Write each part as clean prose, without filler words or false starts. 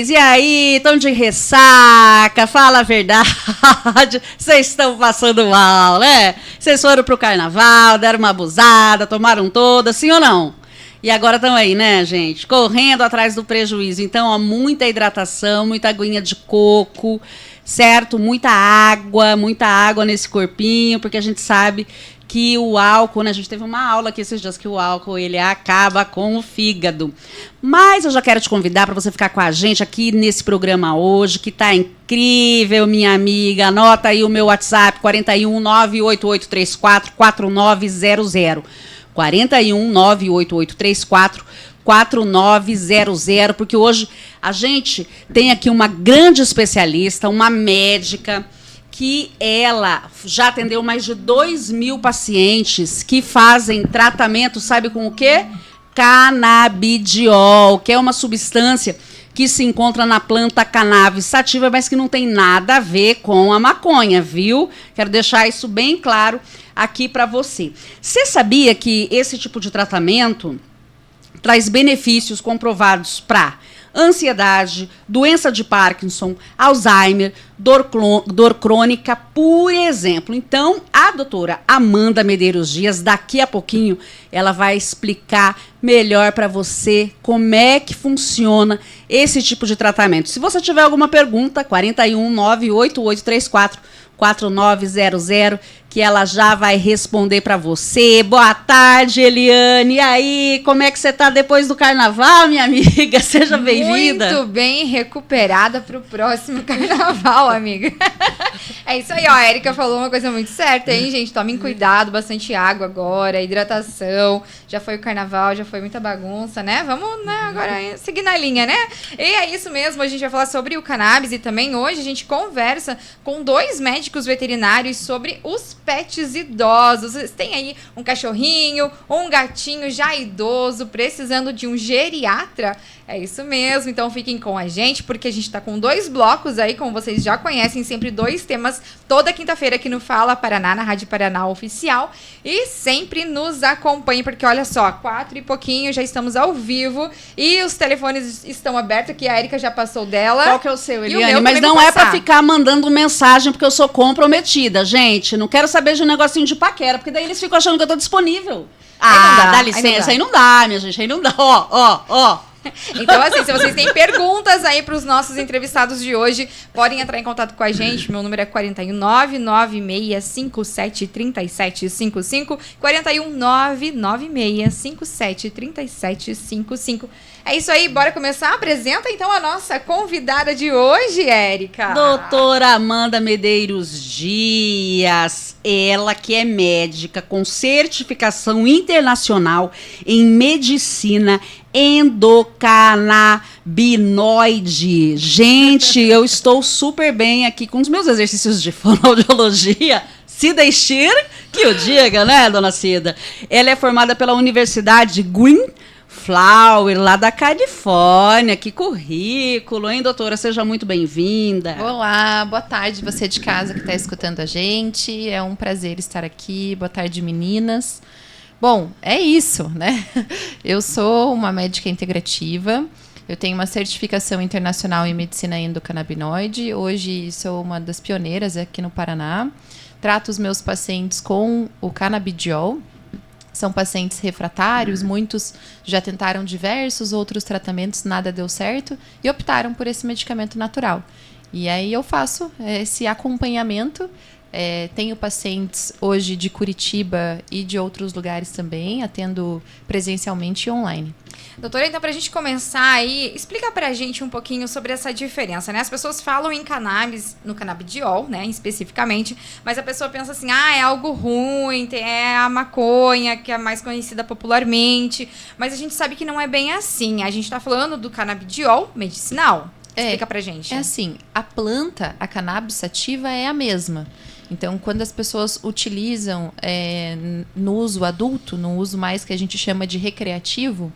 vocês? E aí, estão de ressaca? Fala a verdade. Vocês estão passando mal, né? Vocês foram pro carnaval, deram uma abusada, tomaram toda, sim ou não? E agora estão aí, né, gente? Correndo atrás do prejuízo. Então, ó, muita hidratação, muita aguinha de coco, certo? Muita água nesse corpinho, porque a gente sabe que o álcool, né? A gente teve uma aula aqui esses dias que o álcool, ele acaba com o fígado. Mas eu já quero te convidar para você ficar com a gente aqui nesse programa hoje, que tá incrível, minha amiga. Anota aí o meu WhatsApp, 41 98834 4900. 41 98834 4900, porque hoje a gente tem aqui uma grande especialista, uma médica, que ela já atendeu mais de 2.000 pacientes que fazem tratamento, sabe com o quê? Canabidiol, que é uma substância que se encontra na planta cannabis sativa, mas que não tem nada a ver com a maconha, viu? Quero deixar isso bem claro aqui para você. Você sabia que esse tipo de tratamento traz benefícios comprovados para ansiedade, doença de Parkinson, Alzheimer, dor crônica, por exemplo? Então, a doutora Amanda Medeiros Dias, daqui a pouquinho, ela vai explicar melhor para você como é que funciona esse tipo de tratamento. Se você tiver alguma pergunta, 41 98834 4900, que ela já vai responder para você. Boa tarde, Eliane. E aí, como é que você está depois do carnaval, minha amiga? Seja bem-vinda. Muito bem recuperada para o próximo carnaval, amiga. É isso aí, ó. A Érica falou uma coisa muito certa, hein, gente? Tomem cuidado, bastante água agora, hidratação. Já foi o carnaval, já foi muita bagunça, né? Vamos, né, agora seguir na linha, né? E é isso mesmo, a gente vai falar sobre o cannabis e também hoje a gente conversa com 2 médicos veterinários sobre os pets idosos. Vocês têm aí um cachorrinho, um gatinho já idoso, precisando de um geriatra? É isso mesmo, então fiquem com a gente, porque a gente tá com 2 blocos aí, como vocês já conhecem, sempre 2 temas, toda quinta-feira aqui no Fala Paraná, na Rádio Paraná Oficial, e sempre nos acompanhem, porque olha só, 4 e pouquinho, já estamos ao vivo, e os telefones estão abertos, que a Érica já passou dela. Qual que é o seu, Eliane? Mas não é pra ficar mandando mensagem, porque eu sou comprometida, gente, não quero saber de um negocinho de paquera, porque daí eles ficam achando que eu tô disponível. Dá licença, aí não dá, minha gente, aí não dá, ó. Então, assim, se vocês têm perguntas aí para os nossos entrevistados de hoje, podem entrar em contato com a gente. Meu número é 41996573755, 41996573755. É isso aí, bora começar? Apresenta então a nossa convidada de hoje, Érica. Doutora Amanda Medeiros Dias, ela que é médica com certificação internacional em medicina endocannabinoide. Gente, eu estou super bem aqui com os meus exercícios de fonoaudiologia. Cida Estir, que o diga, né, dona Cida? Ela é formada pela Universidade Green Flower, lá da Califórnia. Que currículo, hein, doutora? Seja muito bem-vinda. Olá, boa tarde, você de casa que está escutando a gente. É um prazer estar aqui. Boa tarde, meninas. Bom, é isso, né? Eu sou uma médica integrativa. Eu tenho uma certificação internacional em medicina endocannabinoide. Hoje sou uma das pioneiras aqui no Paraná. Trato os meus pacientes com o canabidiol. São pacientes refratários, muitos já tentaram diversos outros tratamentos, nada deu certo e optaram por esse medicamento natural. E aí eu faço esse acompanhamento. Tenho pacientes hoje de Curitiba e de outros lugares também, atendo presencialmente e online. Doutora, então, pra gente começar aí, explica pra gente um pouquinho sobre essa diferença, né? As pessoas falam em cannabis, no canabidiol, né, especificamente, mas a pessoa pensa assim, é algo ruim, é a maconha, que é mais conhecida popularmente, mas a gente sabe que não é bem assim. A gente tá falando do canabidiol medicinal. Explica pra gente. É assim, a planta, a cannabis sativa é a mesma. Então, quando as pessoas utilizam no uso adulto, no uso mais que a gente chama de recreativo,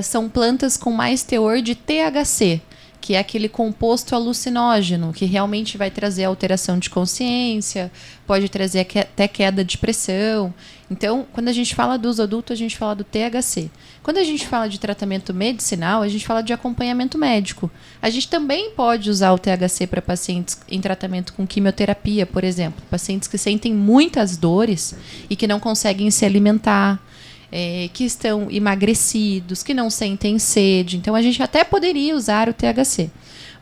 são plantas com mais teor de THC, que é aquele composto alucinógeno, que realmente vai trazer alteração de consciência, pode trazer até queda de pressão. Então, quando a gente fala do uso adulto, a gente fala do THC. Quando a gente fala de tratamento medicinal, a gente fala de acompanhamento médico. A gente também pode usar o THC para pacientes em tratamento com quimioterapia, por exemplo. Pacientes que sentem muitas dores e que não conseguem se alimentar, que estão emagrecidos, que não sentem sede. Então, a gente até poderia usar o THC.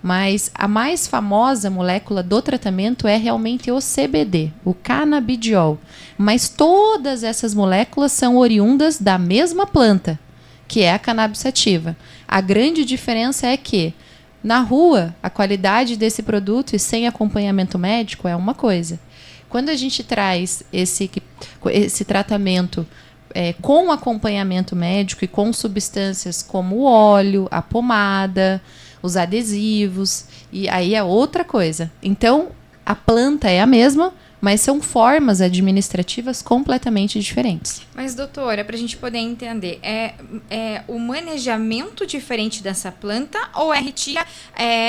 Mas a mais famosa molécula do tratamento é realmente o CBD, o canabidiol. Mas todas essas moléculas são oriundas da mesma planta, que é a cannabis sativa. A grande diferença é que, na rua, a qualidade desse produto e sem acompanhamento médico é uma coisa. Quando a gente traz esse tratamento com acompanhamento médico e com substâncias como o óleo, a pomada, os adesivos, e aí é outra coisa. Então, a planta é a mesma, mas são formas administrativas completamente diferentes. Mas, doutora, para a gente poder entender, é o manejamento diferente dessa planta ou retira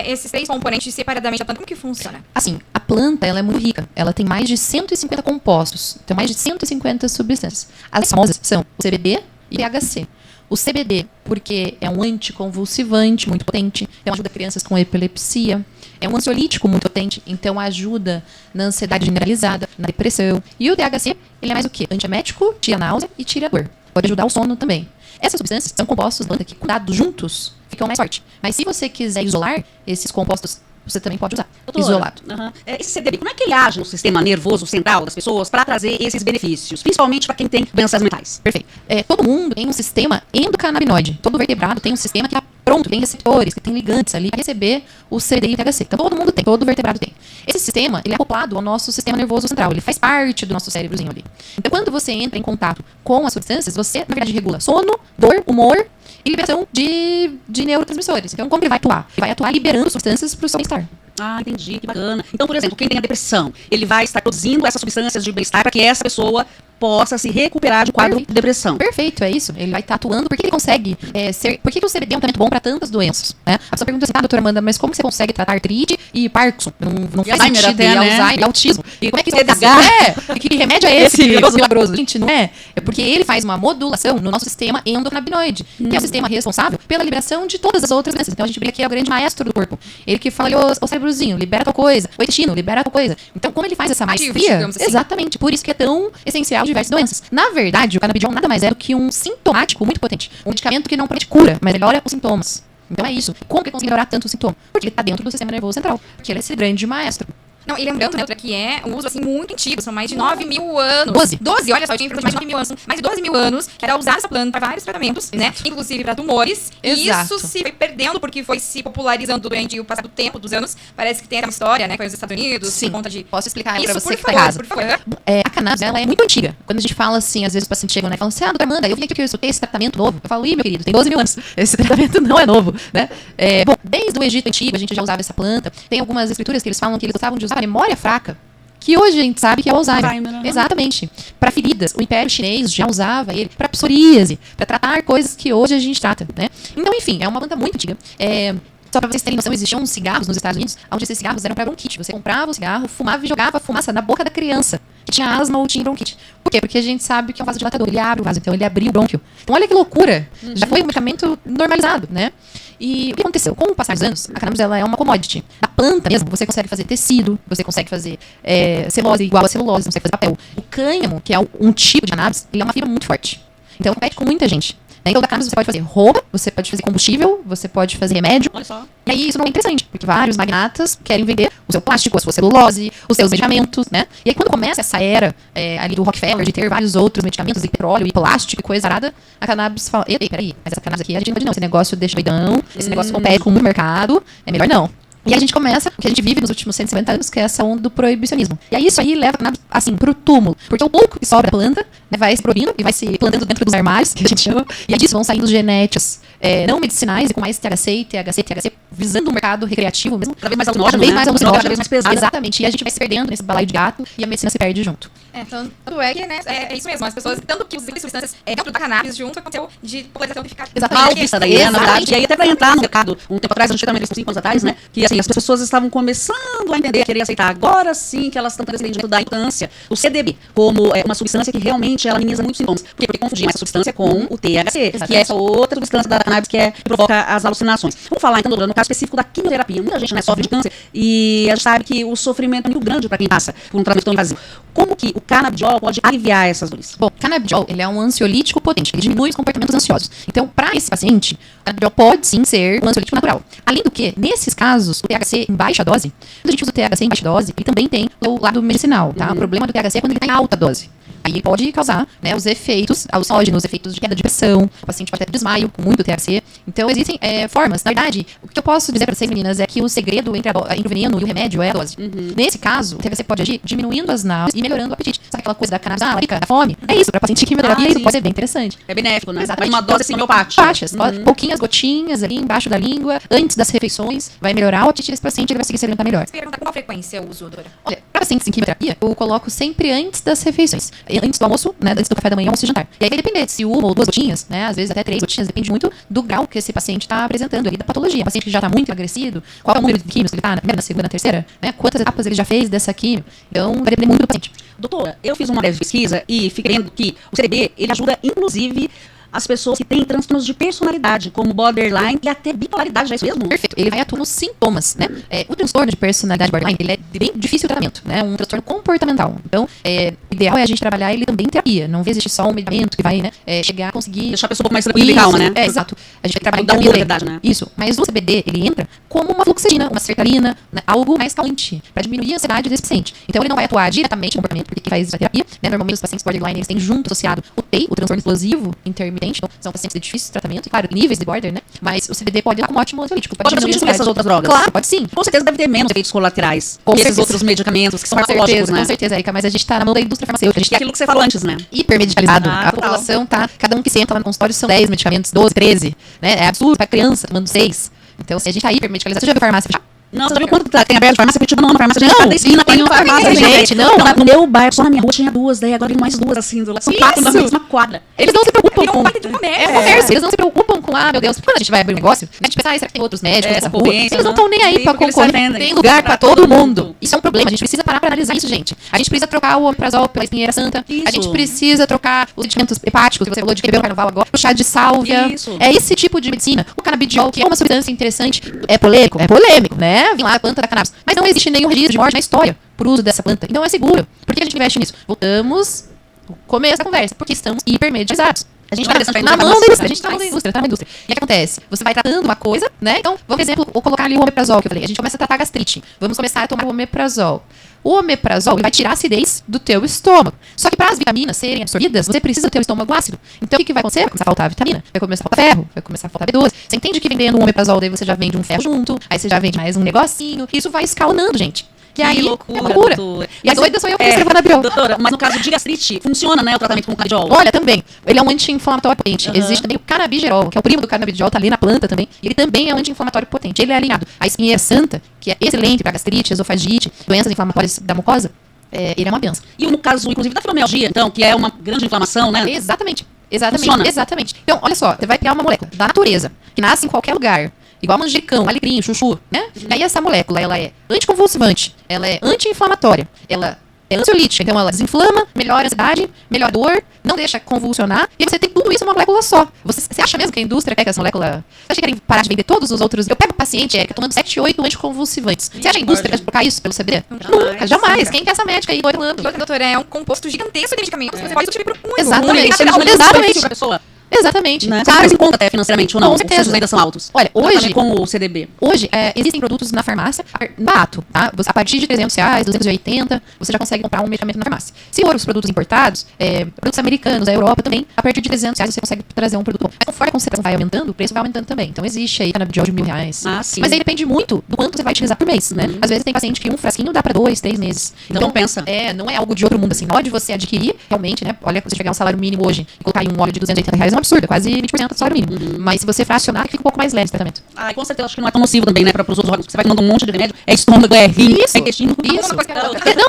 esses 3 componentes separadamente da planta? Como que funciona? Assim, a planta ela é muito rica. Ela tem mais de 150 compostos, tem mais de 150 substâncias. As famosas são o CBD e o THC. O CBD, porque é um anticonvulsivante muito potente, então ajuda crianças com epilepsia. É um ansiolítico muito potente, então ajuda na ansiedade generalizada, na depressão. E o THC, ele é mais o quê? Antiemético, tira a náusea e tira a dor. Pode ajudar o sono também. Essas substâncias são compostos da planta que, cuidados juntos, ficam mais fortes. Mas se você quiser isolar esses compostos, você também pode usar, doutora, isolado. Esse CBD, como é que ele age no sistema nervoso central das pessoas para trazer esses benefícios? Principalmente para quem tem doenças mentais. Perfeito. Todo mundo tem um sistema endocannabinoide. Todo vertebrado tem um sistema que está pronto, tem receptores, que tem ligantes ali para receber o CBD e o THC. Então todo mundo tem, todo vertebrado tem. Esse sistema, ele é acoplado ao nosso sistema nervoso central. Ele faz parte do nosso cérebrozinho ali. Então quando você entra em contato com as substâncias, você, na verdade, regula sono, dor, humor e liberação de neurotransmissores. Então, como ele vai atuar? Ele vai atuar liberando substâncias para o seu bem-estar. Ah, entendi, que bacana. Então, por exemplo, quem tem a depressão, ele vai estar produzindo essas substâncias de bem-estar para que essa pessoa possa se recuperar de um quadro de depressão. Perfeito, é isso. Ele vai estar atuando. Por que ele consegue por que o CBD é um tratamento bom para tantas doenças? Né? A pessoa pergunta assim, doutora Amanda, mas como você consegue tratar artrite e Parkinson? Não faz sentido. Até, e Alzheimer, e autismo. E como é que isso que remédio é esse? Milagroso. Gente, não é. É porque ele faz uma modulação no nosso sistema endocannabinoide, que é o sistema responsável pela liberação de todas as outras doenças. Então a gente brinca que é o grande maestro do corpo. Ele que fala, o cérebrozinho, libera tal coisa, o intestino, libera tal coisa. Então, como ele faz essa maestria, assim. Exatamente, por isso que é tão essencial diversas doenças. Na verdade, o canabidiol nada mais é do que um sintomático muito potente. Um medicamento que não promete cura, mas melhora os sintomas. Então é isso. Como que ele consegue melhorar tanto o sintoma? Porque ele está dentro do sistema nervoso central. Porque ele é esse grande maestro. Não, e lembrando, né, que é um uso, assim, muito antigo. São mais de 9.000 anos. 12, olha só, eu tinha informação de mais de 9.000 anos. Mais de 12.000 anos, que era usar essa planta para vários tratamentos, né? Inclusive para tumores. Exato. E isso se foi perdendo, porque foi se popularizando durante o passar do tempo, dos anos. Parece que tem essa história, né, com os Estados Unidos. Sim, por conta de... posso explicar isso, para você por que favor, tá em casa. Por favor. A cannabis, ela é muito antiga. Quando a gente fala assim, às vezes os pacientes chegam, né, e falam assim, doutora Amanda, eu vim aqui porque eu escutei esse tratamento novo. Eu falo, meu querido, tem 12.000 anos. Esse tratamento não é novo, né? Bom, desde o Egito Antigo, a gente já usava essa planta. Tem algumas escrituras que eles falam que eles gostavam de usar a memória fraca, que hoje a gente sabe que é o Alzheimer. Exatamente. Para feridas, o Império Chinês já usava ele para psoríase, para tratar coisas que hoje a gente trata, né? Então, enfim, é uma planta muito antiga. Só para vocês terem noção, existiam uns cigarros nos Estados Unidos, onde esses cigarros eram para bronquite. Você comprava o cigarro, fumava e jogava a fumaça na boca da criança que tinha asma ou tinha bronquite. Por quê? Porque a gente sabe que é um vasodilatador, ele abre o vaso, então ele abriu o brônquio. Então olha que loucura, já foi um medicamento normalizado, né? E o que aconteceu? Com o passar dos anos, a cannabis ela é uma commodity. Na planta mesmo, você consegue fazer tecido, você consegue fazer celulose igual a celulose, você consegue fazer papel. O cânhamo, que é um tipo de cannabis, ele é uma fibra muito forte. Então compete com muita gente. Então, da cannabis você pode fazer roupa, você pode fazer combustível, você pode fazer remédio. Olha só. E aí isso não é interessante, porque vários magnatas querem vender o seu plástico, a sua celulose, os seus medicamentos, né? E aí quando começa essa era ali do Rockefeller, de ter vários outros medicamentos e petróleo e plástico e coisa arada, a cannabis fala, ei, peraí, mas essa cannabis aqui a gente não pode não, esse negócio deixa doidão, esse negócio compete com o mercado, é melhor não. E a gente começa o que a gente vive nos últimos 150 anos, que é essa onda do proibicionismo. E aí isso aí leva a cannabis, assim, pro túmulo. Porque o pouco que sobra da planta, né, vai se proibindo e vai se plantando dentro dos armários, que a gente chama. E aí disso vão saindo genéticos não medicinais e com mais THC, THC visando o mercado recreativo mesmo. Cada vez mais alucinógeno, Cada vez mais alucinógeno. Cada vez mais pesado. Exatamente. E a gente vai se perdendo nesse balaio de gato e a medicina se perde junto. Tanto é que, né, é isso mesmo. As pessoas, tanto que os substâncias dentro da cannabis junto aconteceu de popularização amplificada. Mal vista daí, né, na verdade. E aí até pra entrar no mercado, um tempo atrás, a gente também 5 anos atrás, né, que assim, as pessoas estavam começando a entender, a querer aceitar. Agora sim que elas estão tendo esse entendimento da importância do CBD como uma substância que realmente ela ameniza muitos sintomas. Por quê? Porque confundir essa substância com o THC, que é essa outra substância da cannabis que provoca as alucinações. Vamos falar então, doutora, no caso específico da quimioterapia. Muita gente, né, sofre de câncer e a gente sabe que o sofrimento é muito grande para quem passa por um tratamento tão invasivo. Como que o canabidiol pode aliviar essas dores? Bom, o canabidiol, ele é um ansiolítico potente, ele diminui os comportamentos ansiosos. Então, para esse paciente, o canabidiol pode sim ser um ansiolítico natural. Além do que, nesses casos, o THC em baixa dose, quando a gente usa o THC em baixa dose, ele também tem o lado medicinal, tá? O problema do THC é quando ele está em alta dose. Aí pode causar, né, os efeitos alucinógenos, efeitos de queda de pressão, o paciente pode ter desmaio com muito THC. Então, existem formas. Na verdade, o que eu posso dizer para vocês, meninas, é que o segredo entre o veneno e o remédio é a dose. Nesse caso, o THC pode agir diminuindo as náuseas e melhorando o apetite. Sabe aquela coisa da cannabis, da fome? É isso, para paciente de quimioterapia, isso pode ser bem interessante. É benéfico, né? Exatamente. Uma dose assim, homeopática. Baixas, pouquinhas gotinhas ali embaixo da língua, antes das refeições, vai melhorar o apetite desse paciente, ele vai conseguir se alimentar melhor. Você pergunta com qual frequência eu uso, doutora? Olha, para pacientes em quimioterapia, eu coloco sempre antes das refeições. Antes do almoço, né, antes do café da manhã, almoço e jantar. E aí vai depender se 1 ou 2 gotinhas, né, às vezes até 3 gotinhas, depende muito do grau que esse paciente está apresentando ali, da patologia. O paciente que já está muito emagrecido, qual é o número de químicos que ele está, na primeira, na segunda, na terceira, né, quantas etapas ele já fez dessa químio. Então, vai depender muito do paciente. Doutora, eu fiz uma breve pesquisa e fiquei vendo que o CBD, ele ajuda, inclusive, as pessoas que têm transtornos de personalidade, como borderline e até bipolaridade, já é isso mesmo? Perfeito. Ele vai atuar nos sintomas, né? O transtorno de personalidade borderline, ele é bem difícil o tratamento, né? Um transtorno comportamental. Então, o ideal é a gente trabalhar ele também em terapia. Não existe só um medicamento que vai, né, chegar a conseguir... Deixar a pessoa um pouco mais tranquila e calma, né? Exato. A gente vai trabalhar em Dá terapia. uma verdade, né? Isso. Mas o CBD, ele entra como uma fluoxetina, uma sertralina, né? Algo mais calmante, para diminuir a ansiedade desse paciente. Então, ele não vai atuar diretamente no comportamento, porque quem faz a terapia, né? Normalmente os pacientes borderline, eles têm junto associado o TEI, o transtorno explosivo intermitente. Então, são pacientes de difícil tratamento, e claro, níveis de border, né? Mas o CBD pode dar como ótimo ansiolítico. Pode substituir essas outras drogas? Claro, pode sim. Com certeza deve ter menos efeitos colaterais Com que esses certeza. outros medicamentos que são Com farmacológicos, certeza, né? com certeza, Erika, mas a gente tá na mão da indústria farmacêutica. A gente Que é aquilo que você falou antes, né? hipermedicalizado. Ah, A total. população tá, cada um que senta lá no consultório são 10 medicamentos, 12, 13, né? É absurdo, pra criança tomando 6. Então, se a gente tá hipermedicalizado, você já viu farmácia fechar? Não, você já viu quanto tem aberto farmácia Curitiba? Não, na farmácia Não, cada esquina tem uma farmácia, gente, não. Então, no meu bairro, só na minha rua tinha 2, daí agora tem mais 2, assim, do lado. São 4 na Isso. mesma quadra. Eles não se preocupam Virou com... um baita de comércio. É comércio, eles não se preocupam com, meu Deus, quando a gente vai abrir um negócio, a gente pensa, será que tem outros médicos nessa rua? concorrência, Eles não estão nem aí Sim, pra porque eles concorrer. atendem. Tem lugar pra todo mundo. Isso é um problema, a gente precisa parar pra analisar isso, gente. A gente precisa trocar o omeprazol pela espinheira santa, Isso. a gente precisa trocar os sedimentos hepáticos, que você falou de quebrar o carnaval agora, o chá de sálvia. Isso. É esse tipo de medicina. O canabidiol, que é uma substância interessante, é polêmico? É polêmico, né? Vem lá a planta da cannabis. Mas não existe nenhum registro de morte na história por uso dessa planta. Então é seguro. Por que a gente investe nisso? Voltamos ao começo da conversa, porque estamos hipermedializados. A gente Não é tá dessa na mão da indústria, indústria, a gente tá na mão da indústria, tá na indústria. E o que acontece? Você vai tratando uma coisa, né? Então, vamos, por exemplo, vou colocar ali o omeprazol que eu falei. A gente começa a tratar a gastrite. Vamos começar a tomar o omeprazol. O omeprazol ele vai tirar a acidez do teu estômago. Só que para as vitaminas serem absorvidas, você precisa ter o estômago ácido. Então, o que vai acontecer? Vai começar a faltar vitamina, vai começar a faltar ferro, vai começar a faltar B12. Você entende que vendendo um omeprazol, daí você já vende um ferro junto, aí você já vende mais um negocinho. Isso vai escalonando, gente. E aí, loucura, é loucura. doutora. E a doida sou eu que escrevo canabidiol. Doutora, mas no caso de gastrite, funciona, né, o tratamento com canabidiol? Olha, também. Ele é um anti-inflamatório potente. Existe também o canabigerol, que é o primo do canabidiol, tá ali na planta também. Ele também é um anti-inflamatório potente. Ele é alinhado à espinheira santa, que é excelente para gastrite, esofagite, doenças inflamatórias da mucosa. Ele é uma benção. E no caso, inclusive, da fibromialgia, então, que é uma grande inflamação, né? Exatamente. Exatamente. Funciona. Exatamente. Então, olha só, você vai pegar uma molécula da natureza, que nasce em qualquer lugar. Igual manjericão, alecrim, chuchu, né? E aí essa molécula, ela é anticonvulsivante, ela é anti-inflamatória, ela é ansiolítica, então ela desinflama, melhora a ansiedade, melhora a dor, não deixa convulsionar, e você tem tudo isso numa molécula só. Você acha mesmo que a indústria pega essa molécula? Você acha que querem parar de vender todos os outros? Eu pego paciente, que tomando 7, 8 anticonvulsivantes. Você acha que a indústria vai trocar isso pelo CBD? Nunca, jamais. Quem quer essa médica aí, doida falando? E outra, doutora, é um composto gigantesco de medicamentos que você pode substituir por um. Exatamente. Exatamente. Pra pessoa, Exatamente. né? Você Claro. faz em conta até financeiramente ou não? Com Os certeza. custos ainda são altos. Olha, hoje, Com o CDB. Hoje, existem produtos na farmácia barato, tá? A partir de R$300, 280, você já consegue comprar um medicamento na farmácia. Se for os produtos importados, produtos americanos, da Europa também, a partir de R$300 você consegue trazer um produto bom. Mas conforme a concentração vai aumentando, o preço vai aumentando também. Então existe aí canabidiol de R$1.000. Ah, sim. Mas aí depende muito do quanto você vai utilizar por mês, né? Às vezes tem paciente que um frasquinho dá pra 2, 3 meses. Então pensa. Não é algo de outro mundo, assim. Pode você adquirir, realmente, né? Olha, você pegar um salário mínimo hoje e colocar aí um óleo de R$280, coisa é um absurdo, quase 20% do salário mínimo. Mas se você fracionar, fica um pouco mais leve esse tratamento. Ah, com certeza, acho que não é tão nocivo também, né, para os outros órgãos. Você vai tomando um monte de remédio, é estômago, é rim, é intestino. Isso. Não,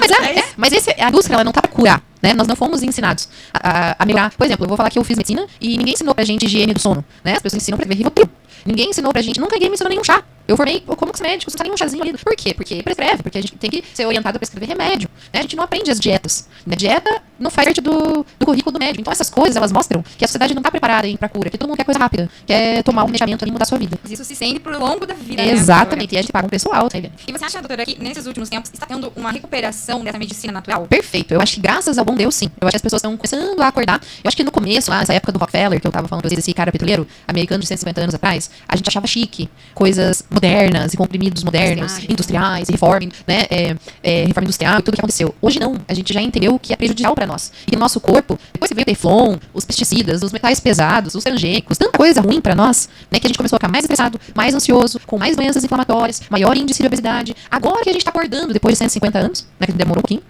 mas a indústria, ela não tá pra curar. Né? Nós não fomos ensinados a melhorar. Por exemplo, eu vou falar que eu fiz medicina e ninguém ensinou pra gente higiene do sono. Né? As pessoas ensinam pra ver Rivotril. Ninguém ensinou pra gente, nunca ninguém me ensinou nenhum chá. Eu formei como que médico, você não sabe nenhum chazinho ali. Por quê? Porque prescreve, porque a gente tem que ser orientado a prescrever remédio. Né? A gente não aprende as dietas. A dieta não faz parte do currículo do médico. Então essas coisas, elas mostram que a sociedade não tá preparada pra cura, que todo mundo quer coisa rápida, quer tomar um medicamento ali e mudar a sua vida. Isso se sente pro longo da vida. Exatamente, e a gente paga um preço alto. Né? E você acha, doutora, que nesses últimos tempos está tendo uma recuperação dessa medicina natural? Perfeito, eu acho que graças ao bom Deus, sim. Eu acho que as pessoas estão começando a acordar. Eu acho que no começo, lá, nessa época do Rockefeller, que eu tava falando pra vocês, esse cara petroleiro, americano de 150 anos atrás, a gente achava chique coisas modernas e comprimidos modernos, industriais, reforma, né, reforma industrial e tudo que aconteceu. Hoje não, a gente já entendeu que é prejudicial para nós. E que o nosso corpo, depois que veio o Teflon, os pesticidas, os metais pesados, os transgênicos, tanta coisa ruim para nós, né, que a gente começou a ficar mais estressado, mais ansioso, com mais doenças inflamatórias, maior índice de obesidade. Agora que a gente tá acordando, depois de 150 anos, né, que demorou um pouquinho,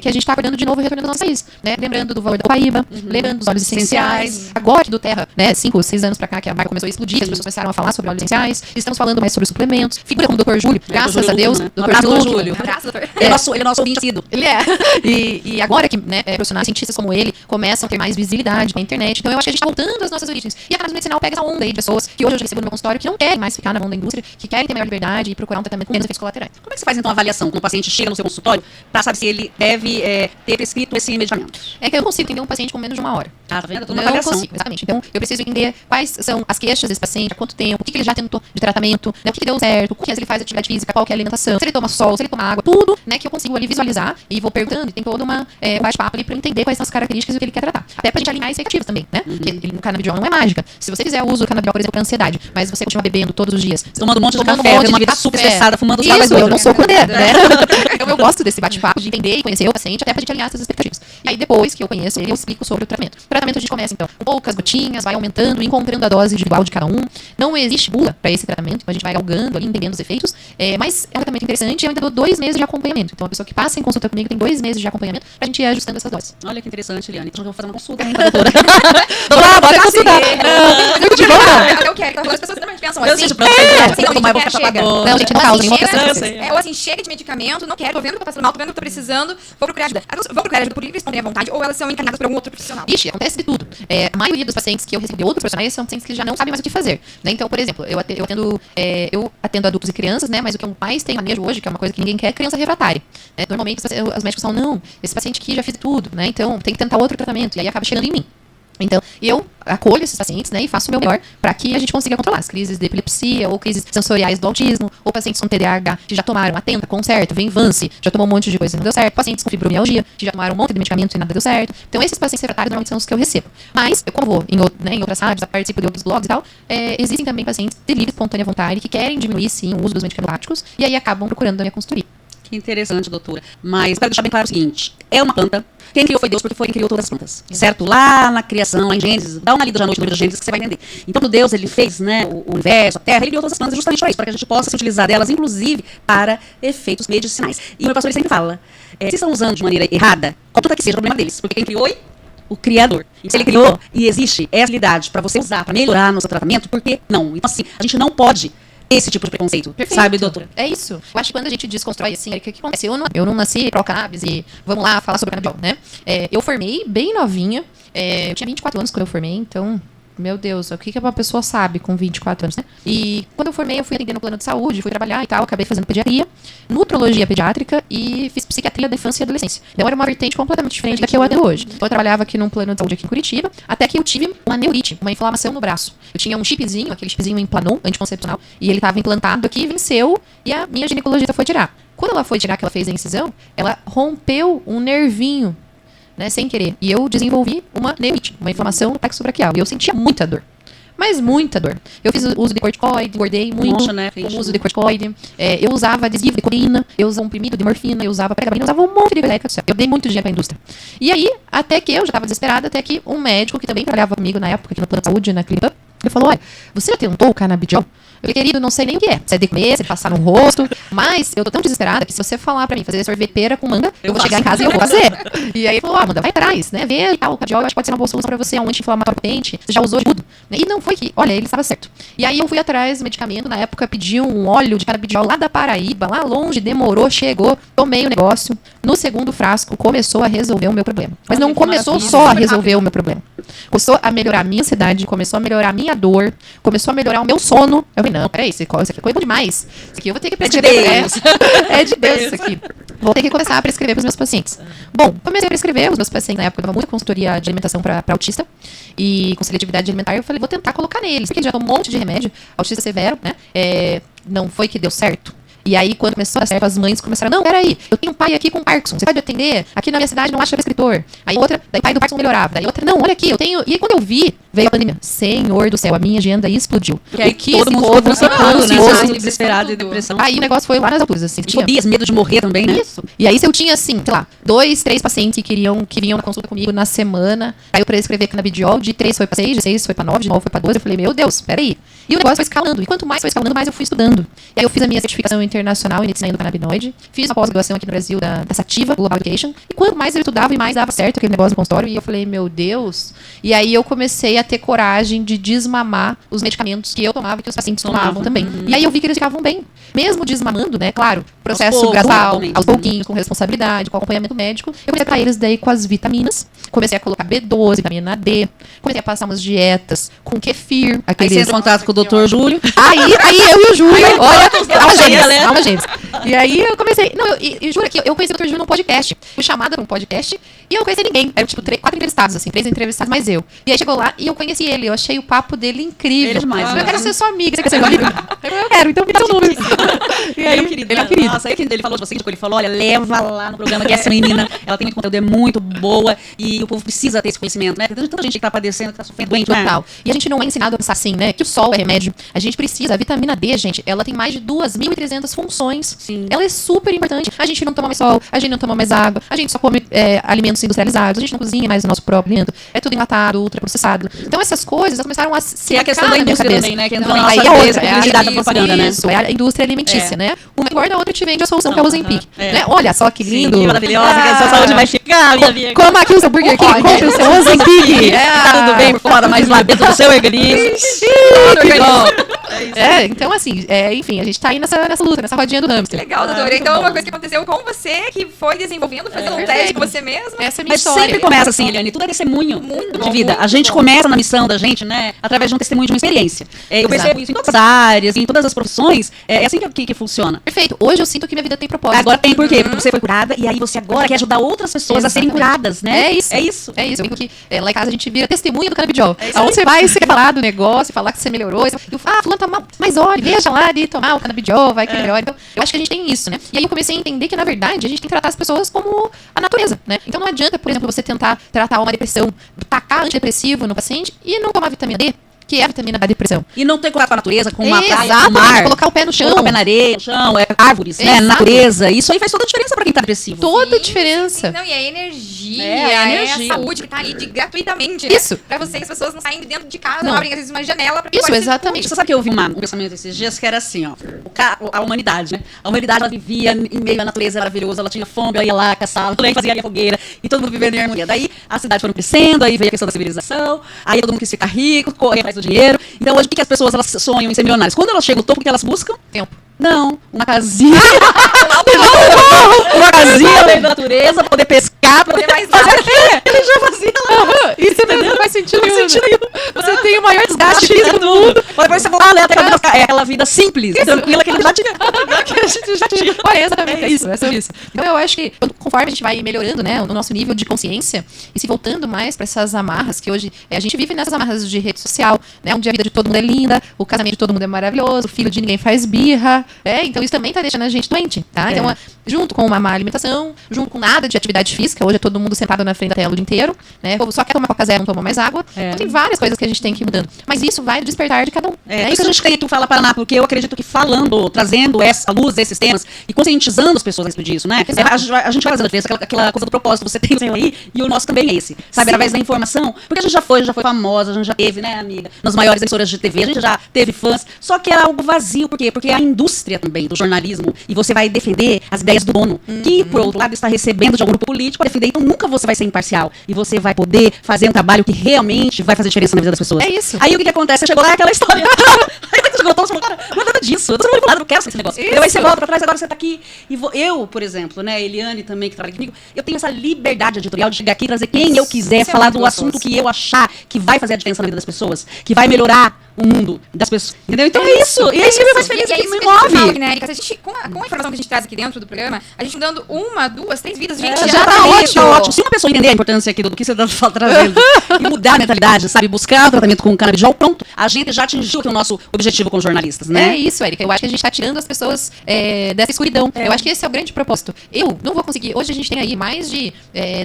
que a gente tá acordando de novo e retornando ao nosso país, né, lembrando do valor da copaíba, lembrando dos óleos essenciais. Agora que do Terra, né, 5, 6 anos pra cá, que a marca começou a explodir, as pessoas começaram a falar sobre óleos essenciais, estamos falando mais sobre suplementos, figura como o Dr. Júlio, graças a Deus, né? Dr. Júlio. Ele é nosso ouvinte assíduo. Ele é. E agora que, né, profissionais, cientistas como ele começam a ter mais visibilidade na internet, então eu acho que a gente tá voltando às nossas origens. E a cannabis medicinal pega essa onda aí de pessoas que hoje eu recebo no meu consultório que não querem mais ficar na mão da indústria, que querem ter maior liberdade e procurar um tratamento com menos efeitos colaterais. Como é que você faz então a avaliação quando o paciente chega no seu consultório para saber se ele deve ter prescrito esse medicamento? É que eu consigo entender um paciente com menos de 1 hora. Ah, tá vendo? Eu tô Não consigo, exatamente. Então, eu preciso entender quais são as queixas desse paciente, há quanto tempo, o que ele já tentou de tratamento, né, o que deu certo, com que ele faz atividade física, qual que é a alimentação, se ele toma sol, se ele toma água, tudo, né, que eu consigo ali visualizar e vou perguntando, e tem toda uma bate-papo ali pra eu entender quais são as características e o que ele quer tratar. Até pra gente alinhar expectativas também, né? Porque o canabidiol não é mágica. Se você fizer uso do canabidiol, por exemplo, pra ansiedade, mas você continua bebendo todos os dias, tomando um monte de café, uma vida super estressada, fumando isso, eu não sou curandeira, né? Então eu gosto desse bate-papo, de entender e conhecer o paciente, até pra gente alinhar essas expectativas. E aí depois que eu conheço ele, eu explico sobre o tratamento. O tratamento a gente começa, então, com poucas gotinhas, vai aumentando, encontrando a dose individual de cada um. Não existe bula pra esse tratamento, então a gente vai galgando ali, entendendo os efeitos. Mas é um tratamento interessante e eu ainda dou 2 meses de acompanhamento. Então a pessoa que passa em consulta comigo tem 2 meses de acompanhamento pra gente ir ajustando essas doses. Olha que interessante, Eliane. Então eu vou fazer uma consulta, hein, doutora? Bora consultar! Eu quero, então as pessoas também pensam Eu assim. sinto pra você, Não, tomar, vou ficar chapadona. Não, gente, não causa nenhuma pressão. Ou assim, chega de medicamento, não quero, tô vendo que tô passando mal, tô vendo que tô precisando, vou procurar ajuda. Vão procurar ajuda por livre, espontânea vontade, ou elas são encaminhadas por algum outro profissional? Ixi, acontece de tudo. A maioria dos pacientes que eu recebo de outros profissionais são pacientes que já não sabem mais o que fazer. Né? Então, por exemplo, eu atendo adultos e crianças, né? Mas o que eu mais tenho manejo hoje, que é uma coisa que ninguém quer, é criança refratária. Né? Normalmente os médicos falam, não, esse paciente aqui já fez tudo, né? Então tem que tentar outro tratamento. E aí acaba chegando em mim. Então, eu acolho esses pacientes, né, e faço o meu melhor para que a gente consiga controlar as crises de epilepsia ou crises sensoriais do autismo, ou pacientes com TDAH que já tomaram Atenta, Concerta, Venvance, já tomou um monte de coisa e não deu certo, pacientes com fibromialgia que já tomaram um monte de medicamento e nada deu certo. Então, esses pacientes refratários normalmente são os que eu recebo. Mas, eu como vou em outras rádios, participo de outros blogs e tal, existem também pacientes de livre, espontânea vontade que querem diminuir, sim, o uso dos medicamentos láticos e aí acabam procurando a minha consultoria. Que interessante, doutora. Mas quero deixar bem claro o seguinte: é uma planta. Quem criou foi Deus, porque foi quem criou todas as plantas. Certo? Lá na criação, lá em Gênesis, dá uma lida já à noite no livro de Gênesis que você vai entender. Então, quando Deus ele fez, né, o universo, a terra, ele criou todas as plantas justamente para isso, para que a gente possa se utilizar delas, inclusive, para efeitos medicinais. E o meu pastor ele sempre fala: se estão usando de maneira errada, qualquer que seja o problema deles, porque quem criou é o Criador. E se ele criou e existe essa habilidade para você usar, para melhorar no seu tratamento, por que não? Então, assim, a gente não pode esse tipo de preconceito. Perfeito. Sabe, doutora? É isso. Eu acho que quando a gente desconstrói assim, o que acontece? Eu não nasci pró-cannabis e vamos lá falar sobre cannabis, né? Eu formei bem novinha. Eu tinha 24 anos quando eu formei, então... Meu Deus, o que uma pessoa sabe com 24 anos, né? E quando eu formei, eu fui atender no plano de saúde, fui trabalhar e tal, acabei fazendo pediatria, nutrologia pediátrica e fiz psiquiatria da infância e adolescência. Então era uma vertente completamente diferente da que eu atendo hoje. Então eu trabalhava aqui num plano de saúde aqui em Curitiba, até que eu tive uma neurite, uma inflamação no braço. Eu tinha um chipzinho, aquele chipzinho Implanon, anticoncepcional, e ele estava implantado aqui, venceu, e a minha ginecologista foi tirar. Quando ela foi tirar, que ela fez a incisão, ela rompeu um nervinho, né, sem querer. E eu desenvolvi uma neurite, uma inflamação no plexo braquial. E eu sentia muita dor. Mas muita dor. Eu fiz uso de corticoide, engordei muito com o uso de corticoide. Eu usava adesivo de codeína, eu usava comprimido de morfina, eu usava pregabalina, eu usava um monte de coisa. Eu dei muito dinheiro pra indústria. E aí, até que eu já estava desesperada, até que um médico que também trabalhava comigo na época, aqui no plano de saúde, na clínica, Ele falou, olha, você já tentou o canabidiol? Eu falei, querido, não sei nem o que é. Se é de comer, se é de passar no rosto. Mas eu tô tão desesperada que se você falar pra mim fazer sorveteira com manga, eu vou chegar em casa e eu vou fazer. E aí ele falou, Amanda, vai atrás, né? Vê e tal, o canabidiol, eu acho que pode ser uma boa solução pra você, é um anti-inflamatório potente. Você já usou de tudo. E não foi que, olha, ele estava certo. E aí eu fui atrás do medicamento, na época pedi um óleo de canabidiol lá da Paraíba, lá longe, demorou, chegou, tomei o negócio. No segundo frasco, começou a resolver o meu problema. Mas não começou só a resolver o meu problema. Começou a melhorar a minha ansiedade, começou a melhorar a minha dor, começou a melhorar o meu sono. Eu falei, não, peraí, isso aqui é coisa demais. Isso aqui eu vou ter que prescrever. É de Deus isso aqui. Vou ter que começar a prescrever para os meus pacientes. Bom, comecei a prescrever os meus pacientes. Na época eu dava muita consultoria de alimentação para autista e com seletividade alimentar. Eu falei, vou tentar colocar neles, porque ele já tomou um monte de remédio, autista severo, né? Não foi que deu certo. E aí, quando começou a dar certo, as mães começaram, não, peraí, eu tenho um pai aqui com Parkinson, você pode atender? Aqui na minha cidade não acha prescritor. Aí outra, daí o pai do Parkinson melhorava. Daí outra, não, olha aqui, eu tenho... E aí, quando eu vi, veio a pandemia. Senhor do céu, a minha agenda explodiu. E aí todo mundo ficou desesperado e depressão. Aí o negócio foi lá nas alturas, assim. Fobias, medo de morrer também, né? Isso. E aí, se eu tinha, assim, sei lá, 2, 3 pacientes que vinham na consulta comigo na semana, aí eu prescrevi canabidiol, de 3 foi pra 6, de 6 foi pra 9, de 9 foi pra 12, eu falei, meu Deus, peraí. E o negócio foi escalando. E quanto mais foi escalando, mais eu fui estudando. E aí eu fiz a minha certificação internacional em medicina endocannabinoide, fiz uma pós-graduação aqui no Brasil da Sativa, Global Education, e quanto mais eu estudava e mais dava certo aquele negócio no consultório, e eu falei, meu Deus. E aí eu comecei a ter coragem de desmamar os medicamentos que eu tomava e que os pacientes tomavam também. E aí eu vi que eles ficavam bem. Mesmo desmamando, né, claro, processo gradual, aos pouquinhos, com responsabilidade, com acompanhamento médico, eu comecei a tratar eles daí com as vitaminas, comecei a colocar B12, vitamina D, comecei a passar umas dietas com kefir. Aí você entra em contato com o Dr. Júlio. Aí eu e o Júlio, olha, alma gêmeas. E aí eu comecei, e jura que eu conheci o Dr. Júlio num podcast, fui chamada pra um podcast, e eu não conheci ninguém, eram tipo 4 entrevistados, assim, 3 entrevistados mais eu. E aí chegou lá, e eu conheci ele, eu achei o papo dele incrível. Ele é demais, eu quero ser sua amiga, você quer ser sua amiga? Eu quero, então me dá seu número. E aí, ele é um querido. Nossa, aí que ele falou de você, ele falou, olha, leva lá no programa que essa menina, ela tem muito conteúdo, é muito boa, e o povo precisa ter esse conhecimento, né? Tem tanta gente que tá padecendo, que tá sofrendo, doente, total. E a gente não é ensinado a pensar assim, né? Que o sol é remédio. A gente precisa, a vitamina D, gente, ela tem mais de 2.300 funções. Sim. Ela é super importante. A gente não toma mais sol, a gente não toma mais água, a gente só come alimentos industrializados, a gente não cozinha mais o nosso próprio alimento. É tudo enlatado, ultraprocessado. Então essas coisas começaram a se é a questão da indústria também, né? Que entrou na nossa cabeça, a publicidade da propaganda, né? Isso, é a indústria alimentícia, né? Uma engorda, a outra te vende a solução que é o Ozempic. Né? Olha só que lindo. Sim, maravilhosa, que a sua saúde vai ficar, minha amiga. Coma aqui o seu Burger King, compre o seu Ozempic. Tá tudo bem por fora, mas lá dentro do seu organismo. Então assim, enfim, a gente tá aí nessa luta, nessa rodinha do hamster. Legal, doutora. Então, uma coisa que aconteceu com você, que foi desenvolvendo, fazendo um teste com você mesmo. Essa é a minha Mas história. sempre começa assim, Eliane, tudo é testemunho de vida. A gente começa na missão da gente, né, através de um testemunho, de uma experiência. Eu percebo isso em todas as áreas, em todas as profissões, é assim que funciona. Perfeito. Hoje eu sinto que minha vida tem propósito. Agora tem por quê? Porque você foi curada e aí você agora quer ajudar outras pessoas a serem curadas, né? É isso. É isso. Eu digo que lá em casa a gente vira testemunha do canabidiol. Aonde você vai, você quer falar do negócio, falar que você melhorou. Eu falo, fulano tá mal, mas olha, veja lá de tomar o canabidiol, vai que melhora. Então, eu acho que a gente tem isso, né? E aí eu comecei a entender que, na verdade, a gente tem que tratar as pessoas como a natureza, né? Então não adianta, por exemplo, você tentar tratar uma depressão, tacar antidepressivo no paciente e não tomar vitamina D, que é a vitamina da depressão. E não ter contato com a natureza, com uma praia, Exato, com mar, colocar o pé no chão. Colocar o pé na areia, no chão, árvores, né, natureza. Isso aí faz toda a diferença pra quem tá depressivo. Toda a diferença. Não, e a energia, a energia. a saúde que tá ali gratuitamente, né? Isso. Pra você, as pessoas não saem de dentro de casa, Não. não abrem às vezes uma janela pra Isso, exatamente. Você sabe que eu ouvi um pensamento esses dias que era assim, ó, a humanidade, né? A humanidade, ela vivia em meio à natureza maravilhosa, ela tinha fome, ela ia lá caçar, ela fazia ali a fogueira, e todo mundo vivendo em harmonia. Daí, as cidades foram crescendo, aí veio a questão da civilização, aí todo mundo quis ficar rico, correr atrás do dinheiro. Então, hoje, o que as pessoas, elas sonham em ser milionárias? Quando elas chegam no topo, o que elas buscam? Tempo. Não, uma casinha. Uma casinha no meio da natureza, poder pescar, poder mais fazer o quê? Ele já fazia lá. Isso não faz sentido nenhum. Você tem o maior desgaste físico do mundo. Depois você vai lá, até aquela vida simples, tranquila, que ele já tinha. Olha, exatamente isso. É sobre isso. Então eu acho que conforme a gente vai melhorando, né, o nosso nível de consciência e se voltando mais para essas amarras que hoje a gente vive nessas amarras de rede social, né, onde a vida de todo mundo é linda, o casamento de todo mundo é maravilhoso, o filho de ninguém faz birra, então isso também tá deixando a gente doente, tá? Então, junto com uma má alimentação, junto com nada de atividade física, hoje é todo mundo sentado na frente da tela o dia inteiro, né? O povo só quer tomar Coca Zero, não toma mais água. Então tem várias coisas que a gente tem que ir mudando. Mas isso vai do despertar de cada bom. É isso que a gente tem aqui no Fala Paraná, porque eu acredito que falando, trazendo essa luz, esses temas e conscientizando as pessoas a respeito disso, né? A gente vai fazendo a diferença, aquela coisa do propósito, você tem o seu aí e o nosso também é esse. Sabe, através da informação, porque a gente já foi famosa, a gente já teve, né, amiga, nas maiores emissoras de TV, a gente já teve fãs, só que era algo vazio, por quê? Porque a indústria também do jornalismo, e você vai defender as ideias do dono, que, por outro lado, está recebendo de algum grupo político para defender, então nunca você vai ser imparcial, e você vai poder fazer um trabalho que realmente vai fazer diferença na vida das pessoas. É isso. Aí o que acontece? Você chegou lá, é aquela história. Aí você chegou, todo mundo falou, cara, não é nada disso, eu tô manipulado, não quero esse negócio. Então, aí você volta pra trás, agora você tá aqui, e eu, por exemplo, né, Eliane também, que trabalha comigo, eu tenho essa liberdade editorial de chegar aqui e trazer quem eu quiser, falar do assunto que eu achar que vai fazer a diferença na vida das pessoas, que vai melhorar o mundo das pessoas. Entendeu? Então é isso. E é isso que me faz feliz, que me move. Né, Erika? Com a informação que a gente traz aqui dentro do programa, a gente dando 1, 2, 3 vidas, gente, já tá ótimo, tá ótimo. Se uma pessoa entender a importância aqui do que você tá trazendo e mudar a mentalidade, sabe, buscar o tratamento com o canabidiol, pronto, a gente já atingiu aqui o nosso objetivo com os jornalistas, né? É isso, Erika. Eu acho que a gente tá tirando as pessoas dessa escuridão. Eu acho que esse é o grande propósito. Eu não vou conseguir, hoje a gente tem aí mais de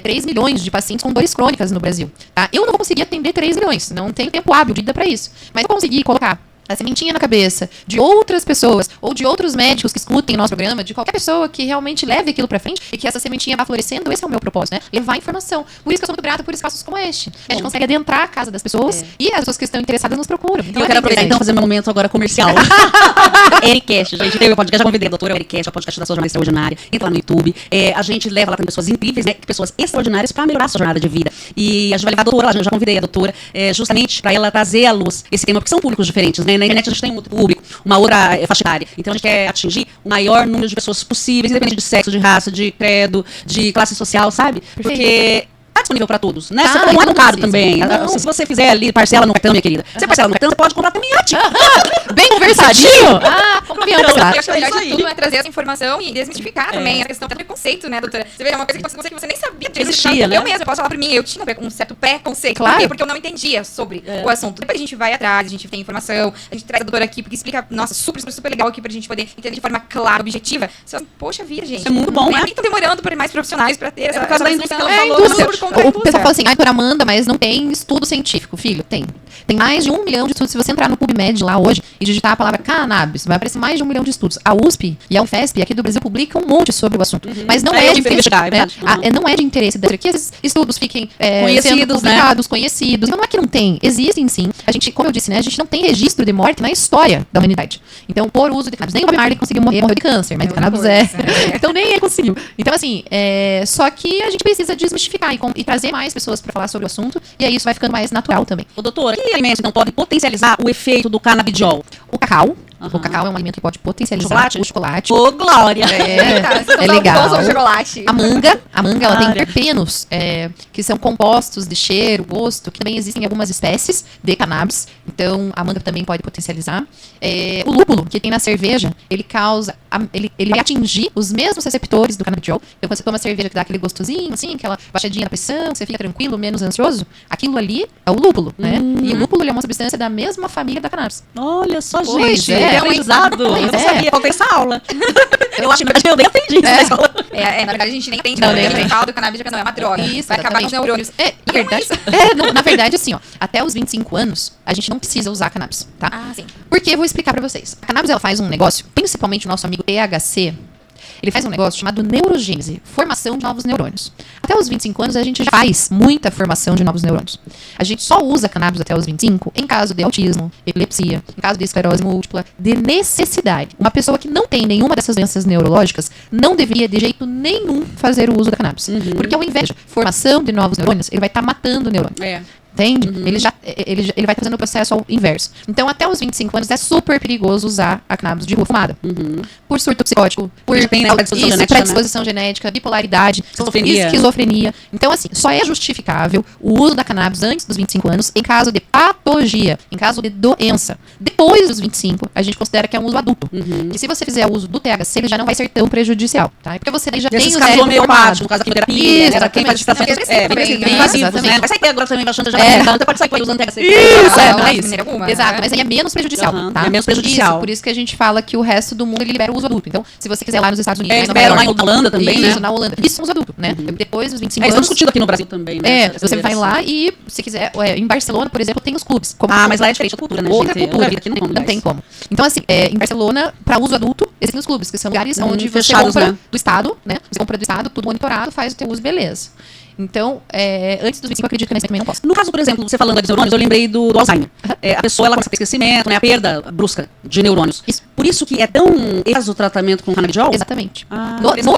3 milhões de pacientes com dores crônicas no Brasil, tá? Eu não vou conseguir atender 3 milhões, não tenho tempo hábil de vida pra isso, mas eu vou conseguir colocar a sementinha na cabeça de outras pessoas ou de outros médicos que escutem o nosso programa, de qualquer pessoa que realmente leve aquilo pra frente e que essa sementinha vá florescendo. Esse é o meu propósito, né? Levar informação. Por isso que eu sou muito grata por espaços como este. A gente consegue adentrar a casa das pessoas e as pessoas que estão interessadas nos procuram. Então, eu quero aproveitar então fazer meu momento agora comercial. Ericast, gente. Tem o podcast, já convidei a doutora Ericast, o podcast da sua jornada extraordinária. Entra lá no YouTube. A gente leva lá também pessoas incríveis, né? Pessoas extraordinárias pra melhorar a sua jornada de vida. E a gente vai levar a doutora lá, já convidei a doutora, justamente pra ela trazer à luz esse tema, porque são públicos diferentes, né? Na internet a gente tem um público, uma outra faixa etária. Então a gente quer atingir o maior número de pessoas possíveis, independente de sexo, de raça, de credo, de classe social, sabe? Perfeito. Porque tá disponível pra todos, né? Você não é tão caro também. Se você fizer ali, parcela no cartão, minha querida. Você parcela no cartão, você pode comprar também iate. Bem conversadinho. Eu acho que o melhor de tudo é trazer essa informação e desmistificar também a questão do preconceito, né, doutora? Você vê, é uma coisa que você nem sabia disso. Existia, né? Eu mesma, posso falar por mim, eu tinha um certo preconceito. Claro. Por quê? Porque eu não entendia sobre o assunto. Depois a gente vai atrás, a gente tem informação, a gente traz a doutora aqui, porque explica, nossa, super legal aqui pra gente poder entender de forma clara, objetiva. Você fala, poxa vida, gente. Isso é muito bom, né? Por que estão demorando por mais profissionais pra ter essa... por causa da indústria que ela falou. Indústria. Por conta da O indústria. pessoal fala assim, doutora Amanda, mas não tem estudo científico. Filho, tem. Tem mais de 1 milhão de estudos. Se você entrar no PubMed lá hoje e digitar a palavra cannabis, vai aparecer mais de 1 milhão de estudos. A USP e a UFESP aqui do Brasil publicam um monte sobre o assunto. Mas não é de interesse, né? Não é de interesse da que esses estudos fiquem conhecidos, sendo publicados, conhecidos. Então não é que não tem. Existem sim. A gente, como eu disse, né? A gente não tem registro de morte na história da humanidade. Então, por uso de cannabis. Nem o Bob Marley conseguiu morreu de câncer, mas o cannabis então nem ele conseguiu. Então, assim, só que a gente precisa desmistificar e trazer mais pessoas para falar sobre o assunto, e aí isso vai ficando mais natural também. Ô, doutora, que alimentos então podem potencializar o efeito do canabidiol? O cacau. O cacau é um alimento que pode potencializar o chocolate. Ô, Glória! É legal. Chocolate. A manga ela tem terpenos, que são compostos de cheiro, gosto, que também existem em algumas espécies de cannabis. Então, a manga também pode potencializar. O lúpulo, que tem na cerveja, ele causa... Ele vai atingir os mesmos receptores do canabidiol. Então, quando você toma cerveja que dá aquele gostosinho, assim, aquela baixadinha na pressão, você fica tranquilo, menos ansioso, aquilo ali é o lúpulo, né? E o lúpulo ele é uma substância da mesma família da cannabis. Olha só, Pois gente. é. É um aprendizado. Eu não sabia. Faltei essa aula. Eu acho que, na verdade, eu nem aprendi isso na escola. Na verdade, a gente nem entende. Não, Né? nem A gente entende. fala do cannabis, não é uma droga. Isso, vai acabar com os neurônios. Na verdade, assim, ó, até os 25 anos, a gente não precisa usar cannabis, tá? Ah, sim. Porque eu vou explicar pra vocês. A cannabis, ela faz um negócio, principalmente o nosso amigo THC, ele faz um negócio chamado neurogênese, formação de novos neurônios. Até os 25 anos, a gente já faz muita formação de novos neurônios. A gente só usa cannabis até os 25 em caso de autismo, epilepsia, em caso de esclerose múltipla, de necessidade. Uma pessoa que não tem nenhuma dessas doenças neurológicas não deveria, de jeito nenhum, fazer o uso da cannabis. Porque, ao invés de formação de novos neurônios, ele vai estar matando o neurônio. Entende? Ele vai fazendo o processo ao inverso. Então, até os 25 anos, é super perigoso usar a cannabis de rua fumada. Por surto psicótico, por predisposição genética, bipolaridade, esquizofrenia. Então, assim, só é justificável o uso da cannabis antes dos 25 anos em caso de patologia, em caso de doença. Depois dos 25, a gente considera que é um uso adulto. E se você fizer uso do THC, ele já não vai ser tão prejudicial, tá? Porque você já tem o cérebro formado. No caso da quimioterapia, Isso, quem faz estação invasivos, né? Vai sair agora também bastante, já Então você pode sair por aí usando THC. Isso, Não, não é de isso. maneira alguma, Exato, né? mas aí é menos prejudicial, tá? É menos prejudicial. Isso, por isso que a gente fala que o resto do mundo ele libera o uso adulto. Então, se você quiser lá nos Estados Unidos, Eles Nova liberam lá York, em Holanda também, isso, né? na Holanda. Isso são os adultos, né? Depois dos 25 Estão anos. discutindo aqui no Brasil também, né? essa Você vai liberação. lá e, se quiser, em Barcelona, por exemplo, tem os clubes. Mas lá é diferente, outra cultura, né, Outra gente? cultura. Aqui não tem como. Não tem como. Então, assim, em Barcelona, para uso adulto, existem os clubes, que são lugares onde você fechados, compra né? do Estado, né? Você compra do Estado, tudo monitorado, faz o teu uso, beleza. Então, antes dos 25, eu acredito que nesse também não posso. No caso, por exemplo, você falando dos neurônios, eu lembrei do Alzheimer. A pessoa, ela começa a ter esquecimento, né? A perda brusca de neurônios. Isso. Por isso que é tão exo o tratamento com canabidiol? Exatamente.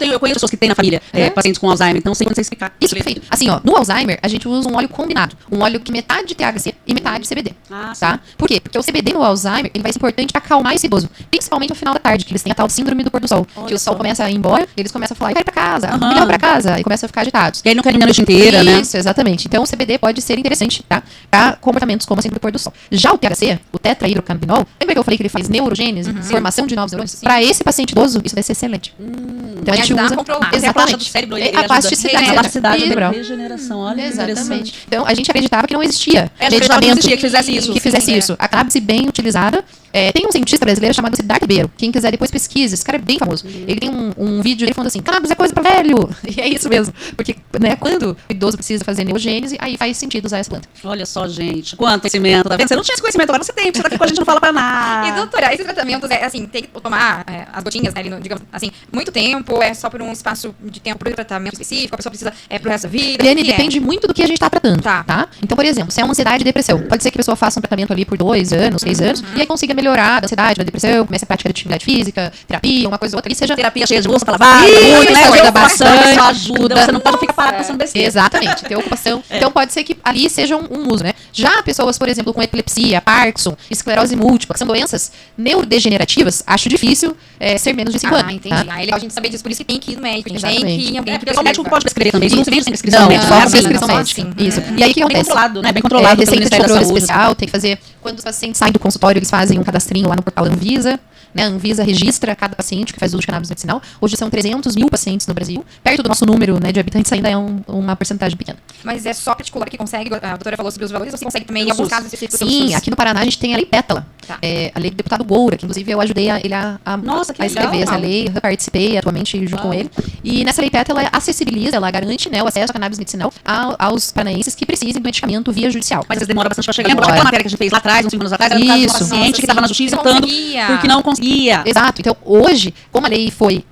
Eu conheço pessoas que têm na família pacientes com Alzheimer, então sei quando você explicar. Isso, perfeito. Assim, ó, no Alzheimer, a gente usa um óleo combinado. Um óleo que metade de THC e metade CBD. Tá? Por quê? Porque o CBD no Alzheimer, ele vai ser importante para acalmar esse idoso. Principalmente no final da tarde, que eles têm a tal síndrome do pôr do sol. Que o sol começa a ir embora, e eles começam a falar, vai pra casa, me leva pra casa, e começam a ficar agitados. E aí não quer dormir a noite inteira, né? Isso, exatamente. Então o CBD pode ser interessante, tá? Para comportamentos como a síndrome do pôr do sol. Já o THC, o tetrahidrocannabinol, lembra que eu falei que ele faz neurogênese, formação de novos neurônios? Para esse paciente idoso, isso vai ser excelente. Então a gente ajudar a usa controlar. A plasticidade do cérebro, ele a plasticidade, ajuda. A plasticidade cerebral. da regeneração, olha que Exatamente. interessante. Então a gente acreditava que não existia A gente acreditava que medicamento não existia, que fizesse isso. que fizesse Sim, isso. A cannabis bem utilizada. Tem um cientista brasileiro chamado Siddhartha Ribeiro. Quem quiser depois pesquisa, esse cara é bem famoso. Ele tem um vídeo ele falando assim, cannabis é coisa pra velho. E é isso mesmo. Porque, né, quando o idoso precisa fazer neurogênese, aí faz sentido usar essa planta. Olha só, gente, quanto conhecimento, tá vendo? Você não tinha esse conhecimento, agora você tem, porque você tá aqui com a gente, não fala pra nada. E, doutora, esses tratamentos, assim, tem que tomar as gotinhas, né, ali no, digamos assim, muito tempo, é só por um espaço de tempo pro tratamento específico, a pessoa precisa pro resto da vida? Eliane, o que depende muito do que a gente tá tratando, tá? Então, por exemplo, se é uma ansiedade e depressão, pode ser que a pessoa faça um tratamento ali por 2 anos, 3 anos, e aí consiga melhorar da ansiedade, da depressão, comece a prática de atividade física, terapia, uma coisa ou outra, e seja... Terapia cheia de bolsa, lavada, Isso, muito, né? ajuda Ajuda bastante, ajuda. Você não pode ficar parado pensando besteira. Exatamente, ter ocupação. Então pode ser que ali seja um uso, né? Já pessoas, por exemplo, com epilepsia, Parkinson, esclerose múltipla, que são doenças neurodegenerativas, acho difícil ser menos de 5 anos. entendi. Tá? Aí é legal a gente saber disso, por isso que tem que ir no médico, a gente tem Exatamente. que ir em alguém Porque só o médico pode prescrever também. Isso não se vende sem Não, prescrição médica. só É a assim, prescrição só médica. assim. Isso. E aí o que Bem acontece? controlado, né? Bem controlado pelo Receita de Ministério da controle Saúde. especial, tem que fazer... Quando os pacientes saem do consultório, eles fazem um cadastrinho lá no portal da Anvisa. Né? A Anvisa registra cada paciente que faz uso de cannabis medicinal. Hoje são 300 mil pacientes no Brasil. Perto do nosso número, né, de habitantes ainda é uma porcentagem pequena. Mas é só particular que consegue, a doutora falou sobre os valores, você consegue também em Pelo alguns SUS. casos específicos pelo Sim, SUS? aqui no Paraná a gente tem a Lei Pétala. Tá. A lei do deputado Goura, que inclusive eu ajudei ele a Nossa, que escrever legal. essa lei, eu participei atualmente junto com ele. E nessa Lei Pétala ela acessibiliza, ela garante, né, o acesso a cannabis medicinal aos paranaenses que precisem do medicamento via judicial. Mas eles demoram bastante pra chegar. Lembra Demora. aquela matéria que a gente fez lá atrás, uns 5 anos atrás? Era um caso de um Isso. paciente que estava na justiça Não lutando conseguia. porque não conseguia. Exato. Então, hoje, como a lei foi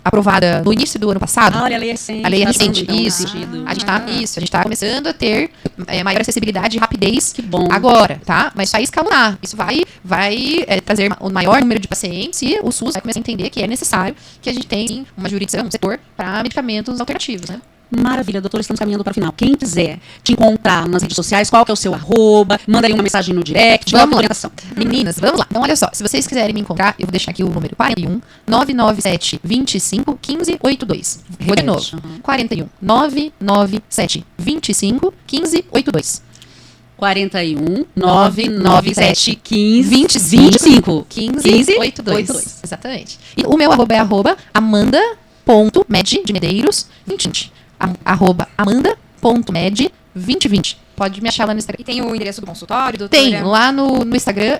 aprovada no início do ano passado, Olha, a lei é recente. a lei é tá recente, dando, então, isso. sentido. A gente tá começando a ter maior acessibilidade e rapidez Que bom. agora, tá? Mas isso vai escalonar. Isso vai trazer o maior número de pacientes e o SUS vai começar a entender que é necessário que a gente tenha sim, uma jurisdição, um setor para medicamentos alternativos, né? Maravilha, doutora, estamos caminhando para o final. Quem quiser te encontrar nas redes sociais, qual que é o seu @, manda aí uma mensagem no direct, qual que é a orientação. Meninas, vamos lá. Então, olha só. Se vocês quiserem me encontrar, eu vou deixar aqui o número 41 997 25 15 82. Vou de novo. 41 997 25 15 82. 41 997 15 25 25 15 82. Exatamente. E o meu arroba é amanda.med de Medeiros 2020. Amanda.med2020. Pode me achar lá no Instagram. E tem o endereço do consultório, doutora? Tem, lá no Instagram,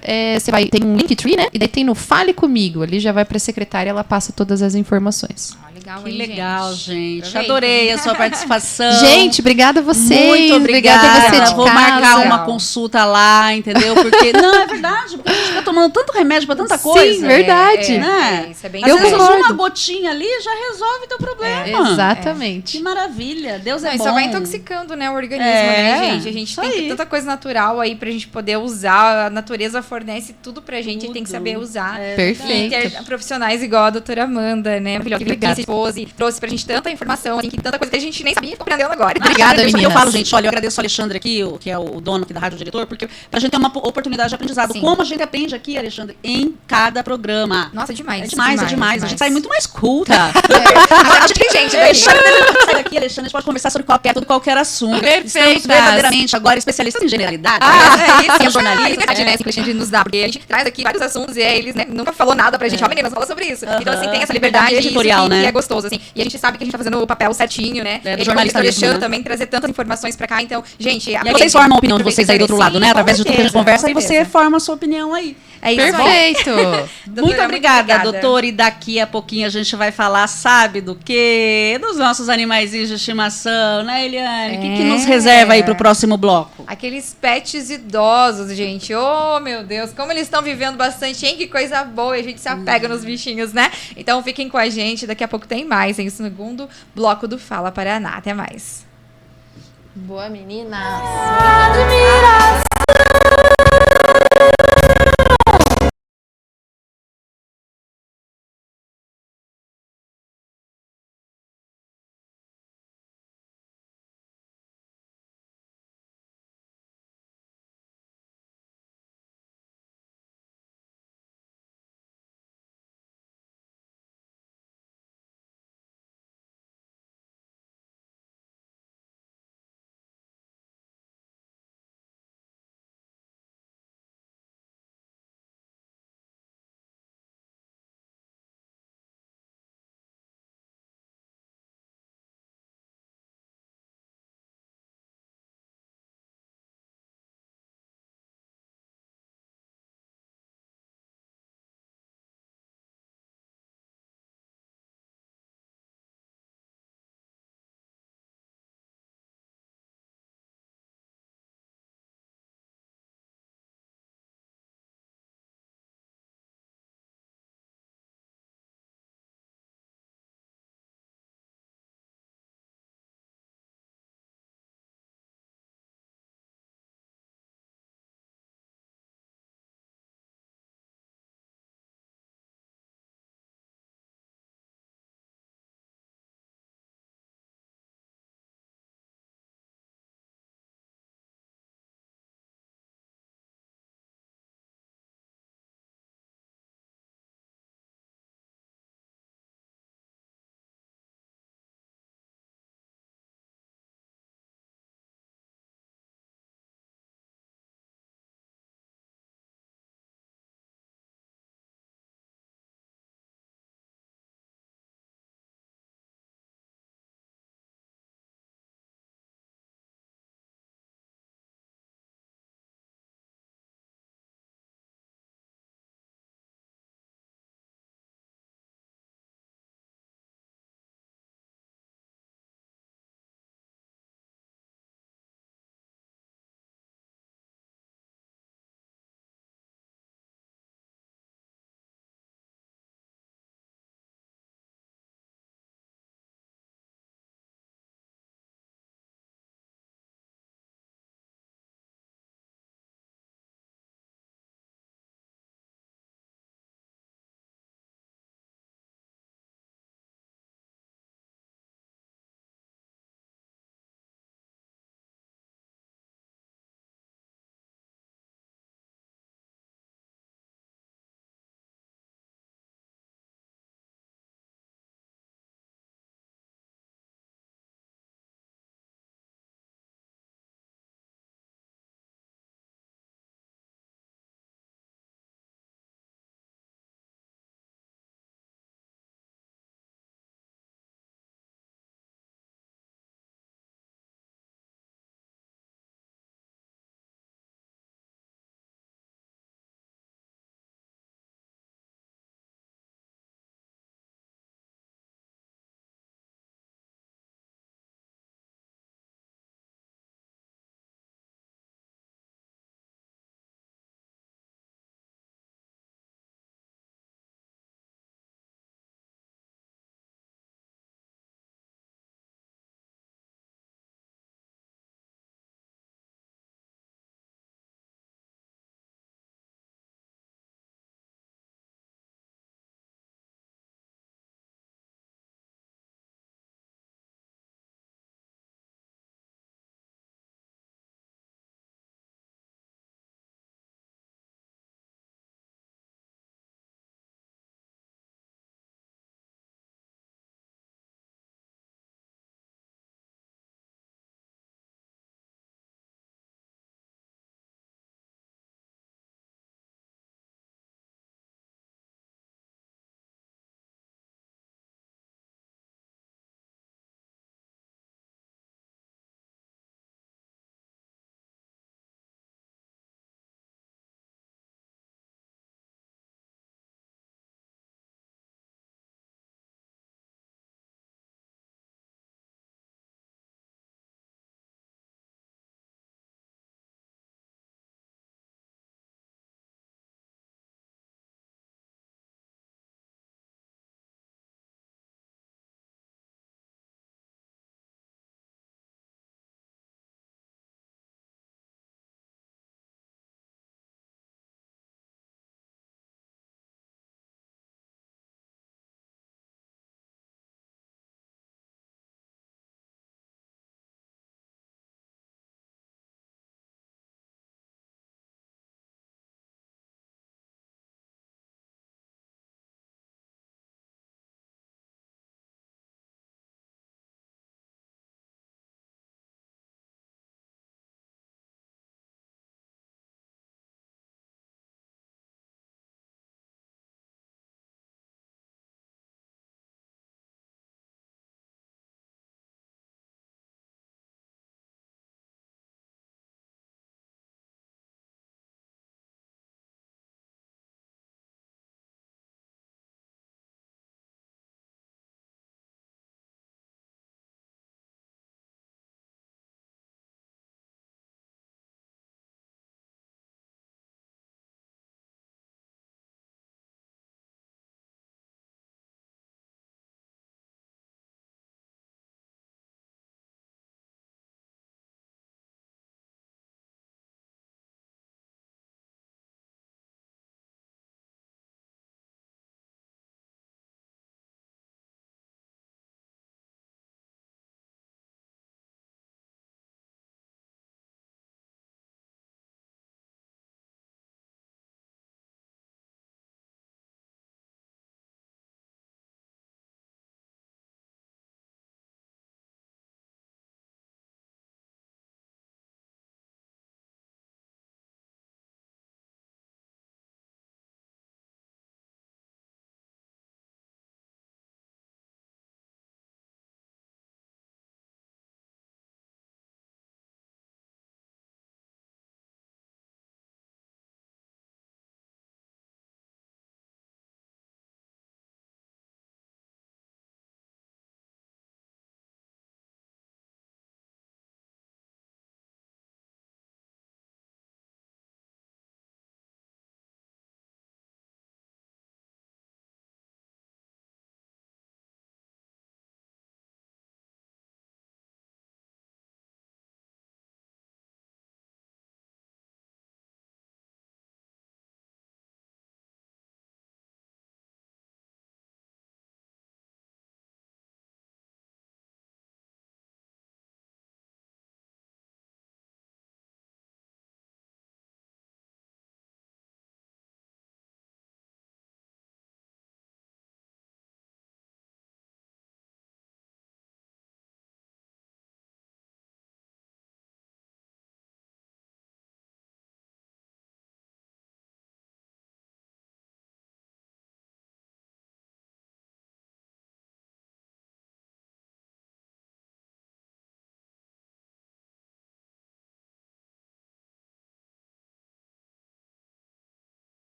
tem um Linktree, né? E daí tem no Fale Comigo. Ali já vai pra secretária, ela passa todas as informações. Ah, legal, Que hein, legal, gente. Aproveita. Adorei a sua participação. Gente, obrigada a vocês. Muito obrigada. Obrigada a você de Vou casa. marcar uma consulta lá, entendeu? Porque, não, é verdade, porque a gente fica tomando tanto remédio pra tanta coisa. Sim, verdade. Né? Isso é bem Às vezes concordo. uma gotinha ali já resolve teu problema. Que Exatamente. maravilha. Deus é Não, e bom. só vai intoxicando, né, o organismo, É, né, gente? A gente isso tem aí. tanta coisa natural aí pra gente poder usar. A natureza fornece tudo pra gente, a gente tem que Tudo. saber usar. É E Perfeito. ter profissionais igual a doutora Amanda, né? Maravilhosa, que Obrigada. se expôs e trouxe pra gente tanta informação, assim, que tanta coisa que a gente nem sabia, compreendendo agora. Obrigada, Eu meninas. falo, gente, olha, eu agradeço o Alexandre aqui, que é o dono aqui da Rádio Diretor, porque pra gente ter uma oportunidade de aprendizado. Sim. Como a gente aprende aqui, Alexandre, em cada programa. Nossa, demais. É demais. A gente sai muito mais culta. A gente tem gente, né? Alexandre, sai daqui, Alexandre, a gente pode conversar sobre qualquer assunto. Perfeitas. Estamos verdadeiramente agora especialistas em generalidade. É isso, São jornalistas. né, que a gente nos dá, porque a gente traz aqui vários assuntos e eles, né, nunca falou nada pra gente. Ó, meninas, fala sobre isso. Então, assim, tem essa liberdade editorial, isso, né? que é gostoso, assim. E a gente sabe que a gente tá fazendo o papel certinho, né? Do Ele, jornalista como mesmo, deixando né? também trazer tantas informações pra cá. Então, gente... E aí vocês formam a opinião de vocês aí do outro lado, né? Sim, Através de tudo que a gente conversa, com e você certeza. forma a sua opinião aí. É isso aí. Perfeito! Muito obrigada, doutora. E daqui a pouquinho a gente vai falar, sabe do quê? Dos nossos animaizinhos de estimação, né, Eliane? O que nos reserva aí pro próximo bloco? Aqueles pets idosos, gente. Oh, meu Deus, como eles estão vivendo bastante, hein? Que coisa boa. E a gente se apega nos bichinhos, né? Então fiquem com a gente. Daqui a pouco tem mais, hein? O segundo bloco do Fala Paraná. Até mais. Boa, meninas! Admiração.